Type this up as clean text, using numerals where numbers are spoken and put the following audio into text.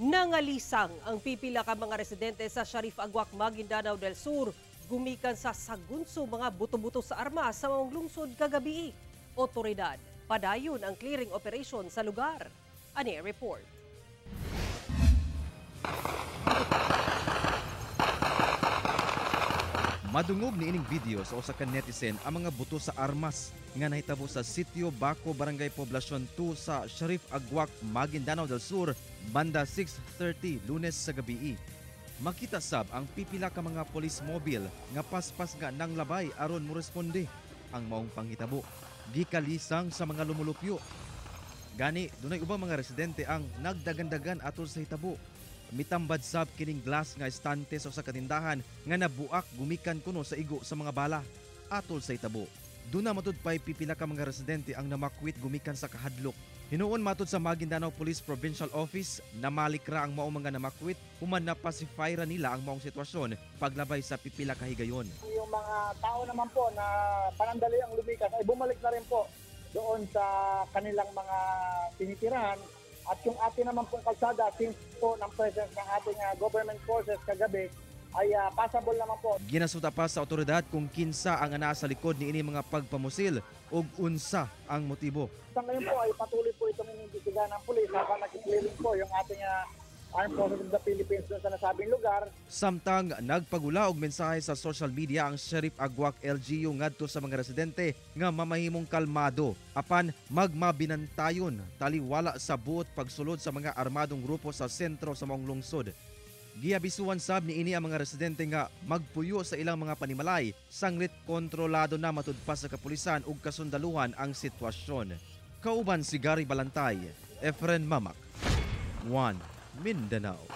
Nangalisang ang pipila ka mga residente sa Sharif Aguac, Maguindanao del Sur gumikan sa sagunso mga buto-buto sa armas sa maong lungsod kagabi. Otoridad, padayon ang clearing operation sa lugar. Ani report. Madungog ni ining video sa usa ka netizen ang mga buto sa armas nga nahitabo sa Sitio Baco, Barangay Poblacion 2 sa Sharif Aguac, Maguindanao del Sur, banda 6:30 Lunes sa gabi. Makita sab ang pipila ka mga police mobile nga paspas nga nang labay aron moresponde ang maong panghitabo. Gikalisang sa mga lumulupyo. Gani dunay ubang mga residente ang nagdagandagan atol sa hitabo. Mitambad sab kining glass nga estante sa usa ka tindahan nga nabuak gumikan kuno sa igo sa mga bala atol sa hitabo. Duna matud pay pipila ka mga residente ang namakwit gumikan sa kahadlok. Hinuon matud sa Maguindanao Police Provincial Office, namalik ra ang maong mga namakwit human na pacify ra nila ang maong sitwasyon paglabay sa pipila ka higayon. Yung mga tao naman po na panandali ang lumikas ay bumalik na rin po doon sa kanilang mga tinitirahan. At yung atin naman pong kalsada, since po ng presence ng ating government forces kagabi, ay passable naman po. Ginasuta pa sa otoridad kung kinsa ang anaa sa likod ni ini mga pagpamusil ug unsa ang motibo. Sa ngayon po ay patuloy po itong inimbestigahan ng pulis habang nag-clearing po yung ating Armed Forces of the Philippines doon sa nasabing lugar. Samtang nagpagula og mensahe sa social media ang Sharif Aguac LGU ngadto sa mga residente nga mamahimong kalmado apan magmabinantayon taliwala sa buot pagsulod sa mga armadong grupo sa sentro sa maong lungsod. Giabisuan sab ni ini ang mga residente nga magpuyo sa ilang mga panimalay sanglit kontrolado na matud pa sa kapulisan ug kasundaluhan ang sitwasyon. Kauban si Gary Balantay, Efren Mamak, 1 Mindanao.